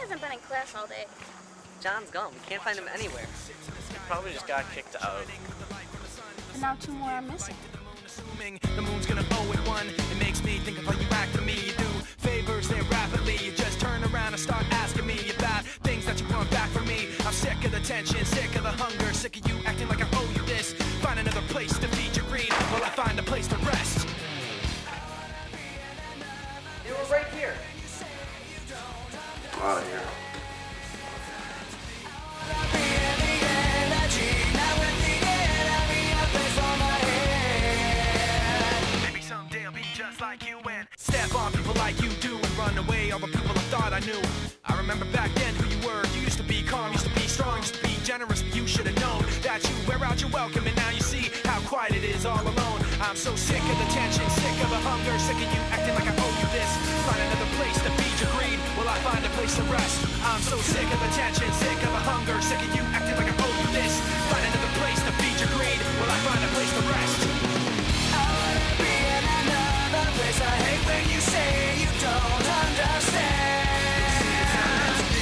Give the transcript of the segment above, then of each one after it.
hasn't been in class all day. John's gone. We can't find him anywhere. He probably just got kicked out. And now 2 more are missing. The moon's gonna owe it one. It makes me think of how you act to me. You do favors there rapidly. You just turn around and start asking me about things that you want back from me. I'm sick of the tension, sick of the hunger, sick of you acting like I owe you this. Find another place to feed your greed while I find a place to rest. They were right here. Out of here. Like you and step on people like you do and run away all the people I thought I knew. I remember back then who you were. You used to be calm, used to be strong, used to be generous, but you should have known that you wear out your welcome and now you see how quiet it is all alone. I'm so sick of the tension, sick of the hunger, sick of you acting like I owe you this. Find another place to feed your greed while I find a place to rest. I'm so sick of the tension, sick of the hunger, sick of you acting like I owe you this. Find another place to feed your greed while I find a place to rest. I hate when you say you don't understand.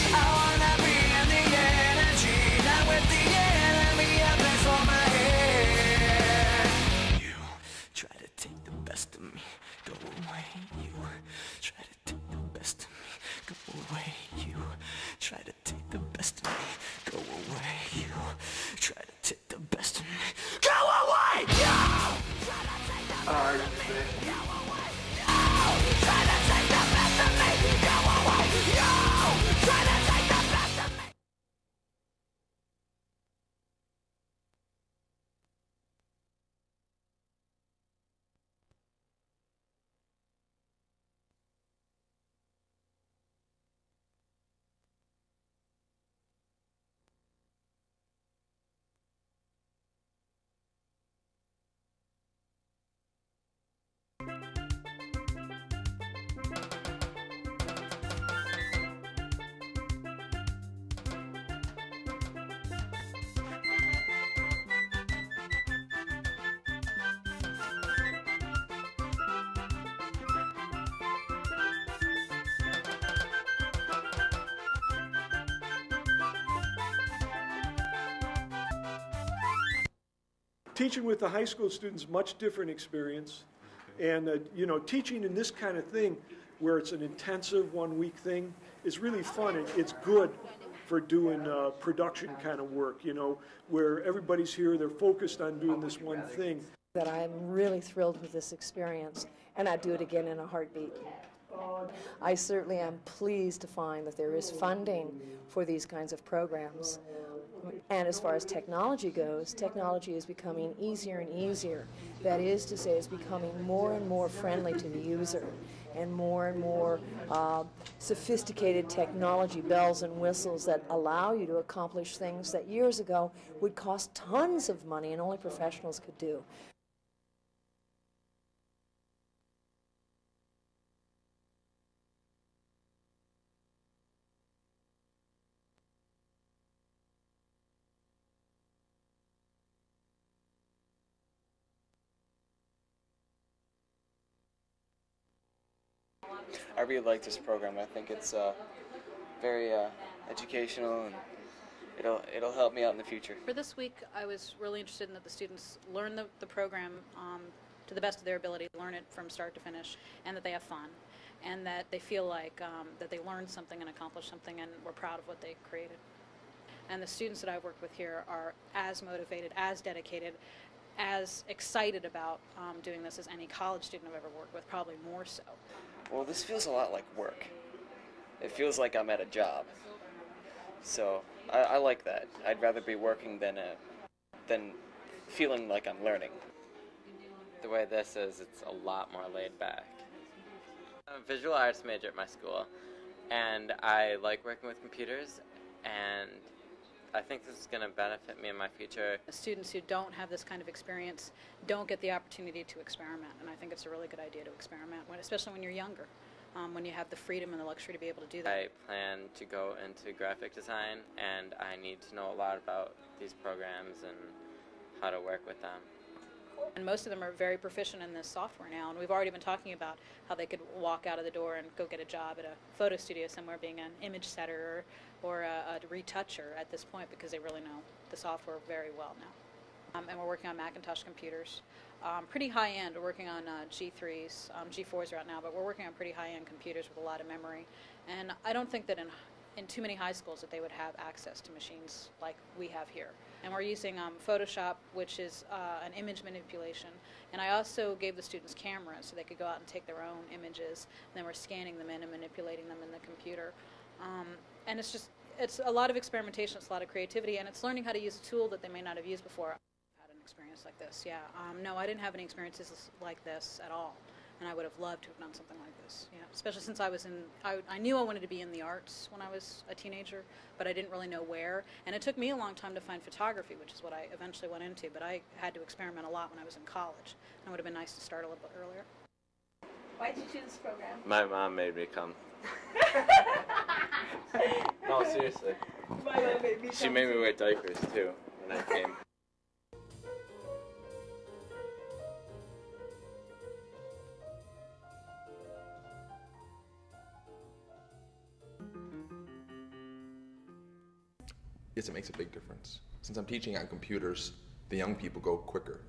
I wanna be in the energy, not with the enemy, a place for my head. You try to take the best of me, go away. You try to take the best of me, go away. You try to take the best of me, go away. You try to take the best of me, go away. You try to take the best of me, go away. Try to take the best of me, go away. You try to take the best of me. Teaching with the high school students, much different experience. And, you know, teaching in this kind of thing, where it's an intensive 1-week thing, is really fun. And it's good for doing production kind of work, you know, where everybody's here, they're focused on doing this one thing. That I'm really thrilled with this experience, and I'd do it again in a heartbeat. I certainly am pleased to find that there is funding for these kinds of programs. And as far as technology goes, technology is becoming easier and easier. That is to say, it's becoming more and more friendly to the user, and more sophisticated technology, bells and whistles that allow you to accomplish things that years ago would cost tons of money and only professionals could do. I really like this program. I think it's very educational, and it'll help me out in the future. For this week, I was really interested in that the students learn the program to the best of their ability, learn it from start to finish, and that they have fun, and that they feel like that they learned something and accomplished something and were proud of what they created. And the students that I've worked with here are as motivated, as dedicated, as excited about doing this as any college student I've ever worked with, probably more so. Well, this feels a lot like work. It feels like I'm at a job. So I like that. I'd rather be working than feeling like I'm learning. The way this is, it's a lot more laid back. I'm a visual arts major at my school, and I like working with computers, and I think this is going to benefit me in my future. Students who don't have this kind of experience don't get the opportunity to experiment, and I think it's a really good idea to experiment, especially when you're younger, when you have the freedom and the luxury to be able to do that. I plan to go into graphic design, and I need to know a lot about these programs and how to work with them. And most of them are very proficient in this software now, and we've already been talking about how they could walk out of the door and go get a job at a photo studio somewhere being an image setter or a retoucher at this point, because they really know the software very well now. And we're working on Macintosh computers. Pretty high-end. We're working on G3s. G4s are out now, but we're working on pretty high-end computers with a lot of memory. And I don't think that in too many high schools that they would have access to machines like we have here. And we're using Photoshop, which is an image manipulation. And I also gave the students cameras so they could go out and take their own images. And then we're scanning them in and manipulating them in the computer. And it's a lot of experimentation, it's a lot of creativity, and it's learning how to use a tool that they may not have used before. I've had an experience like this, yeah. No, I didn't have any experiences like this at all. And I would have loved to have done something like this, yeah. Especially since I knew I wanted to be in the arts when I was a teenager, but I didn't really know where. And it took me a long time to find photography, which is what I eventually went into, but I had to experiment a lot when I was in college. And it would have been nice to start a little bit earlier. Why did you choose this program? My mom made me come. No, seriously. My mom made me She made me wear diapers too when I came. Yes, it makes a big difference. Since I'm teaching on computers, the young people go quicker.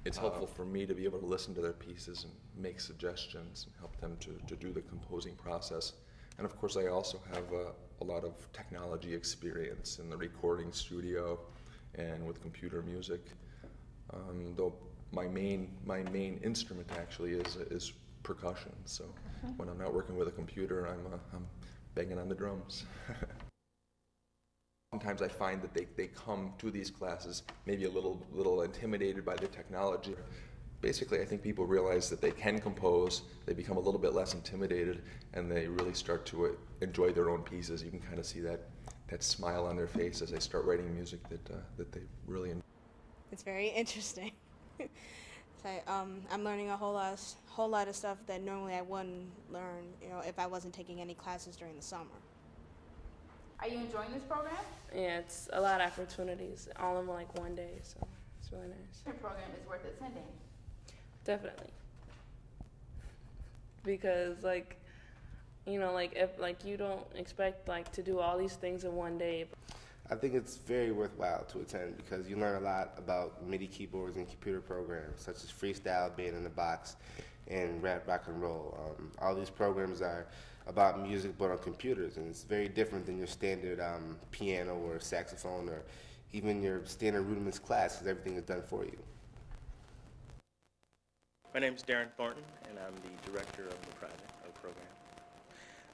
It's helpful for me to be able to listen to their pieces and make suggestions and help them to do the composing process. And of course, I also have a lot of technology experience in the recording studio and with computer music. Though my main instrument actually is percussion. So when I'm not working with a computer, I'm banging on the drums. Sometimes I find that they come to these classes maybe a little intimidated by the technology. Basically, I think people realize that they can compose, they become a little bit less intimidated, and they really start to enjoy their own pieces. You can kind of see that smile on their face as they start writing music that they really enjoy. It's very interesting. I'm learning a whole lot of stuff that normally I wouldn't learn, if I wasn't taking any classes during the summer. Are you enjoying this program? Yeah, it's a lot of opportunities, all in like one day, so it's really nice. Your program is worth attending. Definitely. Because if you don't expect to do all these things in one day. I think it's very worthwhile to attend because you learn a lot about MIDI keyboards and computer programs such as freestyle, band in the box, and rock and roll. All these programs are about music but on computers, and it's very different than your standard piano or saxophone or even your standard rudiments class because everything is done for you. My name is Darren Thornton, and I'm the director of the program.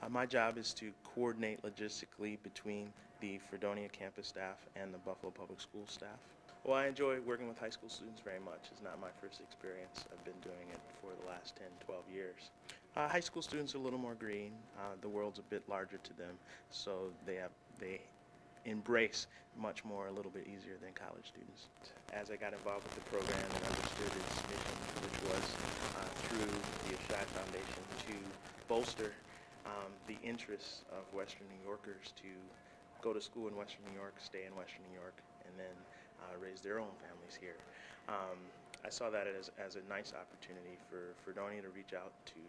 My job is to coordinate logistically between the Fredonia campus staff and the Buffalo Public Schools staff. Well, I enjoy working with high school students very much. It's not my first experience. I've been doing it for the last 10, 12 years. High school students are a little more green. The world's a bit larger to them, so they embrace much more, a little bit easier than college students. As I got involved with the program and understood its mission, which was through the Ashad Foundation to bolster the interests of Western New Yorkers to go to school in Western New York, stay in Western New York, and then raise their own families here. I saw that as a nice opportunity for Fredonia to reach out to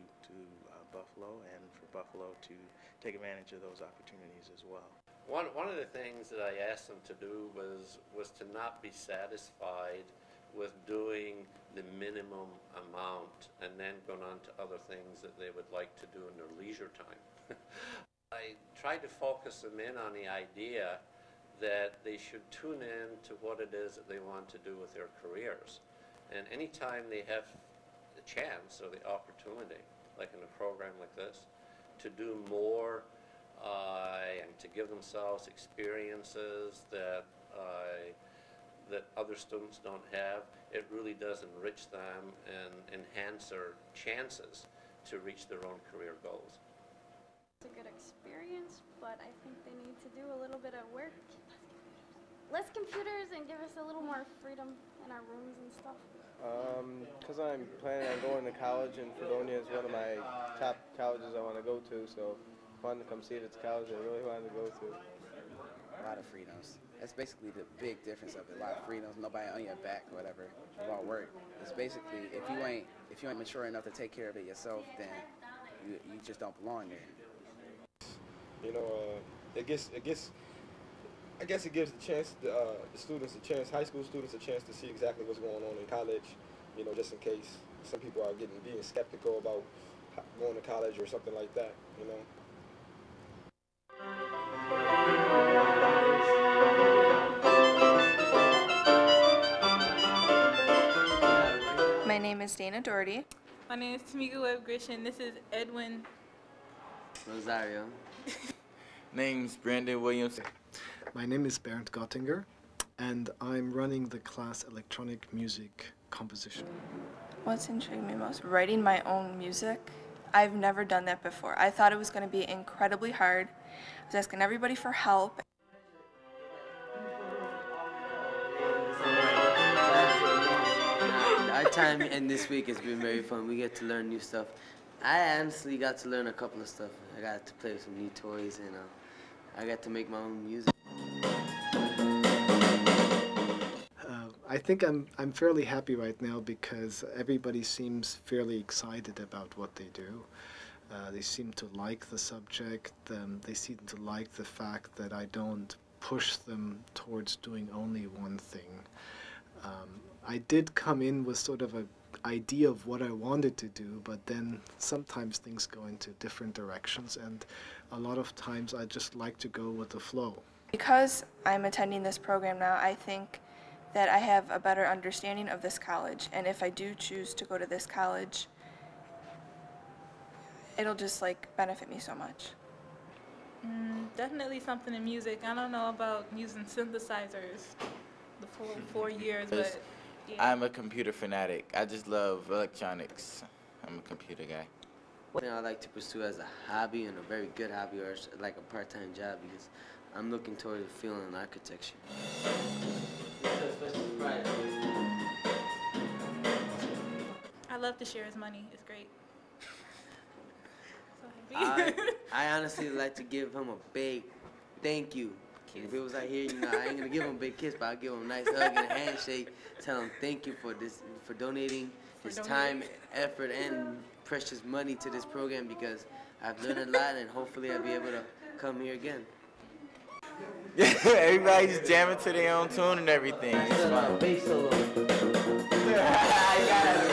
Buffalo and for Buffalo to take advantage of those opportunities as well. One of the things that I asked them to do was to not be satisfied with doing the minimum amount and then going on to other things that they would like to do in their leisure time. I tried to focus them in on the idea that they should tune in to what it is that they want to do with their careers. And anytime they have the chance or the opportunity, like in a program like this, to do more and to give themselves experiences that other students don't have, it really does enrich them and enhance their chances to reach their own career goals. It's a good experience, but I think they need to do a little bit of work. Less computers and give us a little more freedom in our rooms and stuff. Because I'm planning on going to college, and Fredonia is one of my top colleges I want to go to, so I wanted to come see if it's a college I really wanted to go to. A lot of freedoms. That's basically the big difference of it. A lot of freedoms, nobody on your back or whatever about work. It's basically if you ain't mature enough to take care of it yourself, then you just don't belong there. You know, I guess it gives the chance the students a chance, high school students a chance to see exactly what's going on in college. You know, just in case some people are being skeptical about going to college or something like that. You know. My name is Dana Doherty. My name is Tamika Webb-Grisham. This is Edwin Rosario. Name's Brandon Williams. My name is Bernd Gottinger, and I'm running the class Electronic Music Composition. What's intrigued me most? Writing my own music. I've never done that before. I thought it was going to be incredibly hard. I was asking everybody for help. Our time in this week has been very fun. We get to learn new stuff. I honestly got to learn a couple of stuff. I got to play with some new toys, and I got to make my own music. I think I'm fairly happy right now because everybody seems fairly excited about what they do. They seem to like the subject. They seem to like the fact that I don't push them towards doing only one thing. I did come in with sort of an idea of what I wanted to do, but then sometimes things go into different directions, and a lot of times I just like to go with the flow. Because I'm attending this program now, I think that I have a better understanding of this college, and if I do choose to go to this college, it'll just benefit me so much. Definitely something in music. I don't know about using synthesizers the full 4 years, but yeah. I'm a computer fanatic. I just love electronics. I'm a computer guy. One thing I like to pursue as a hobby, and a very good hobby, or like a part-time job, because I'm looking toward the field in architecture. I love to share his money. It's great. So happy. I honestly like to give him a big thank you. If it was out here, I ain't gonna give him a big kiss, but I'll give him a nice hug and a handshake. Tell him thank you for this, for donating his time, effort, and precious money to this program, because I've learned a lot, and hopefully I'll be able to come here again. Everybody's jamming to their own tune and everything. It's fun. Bass solo. I got it.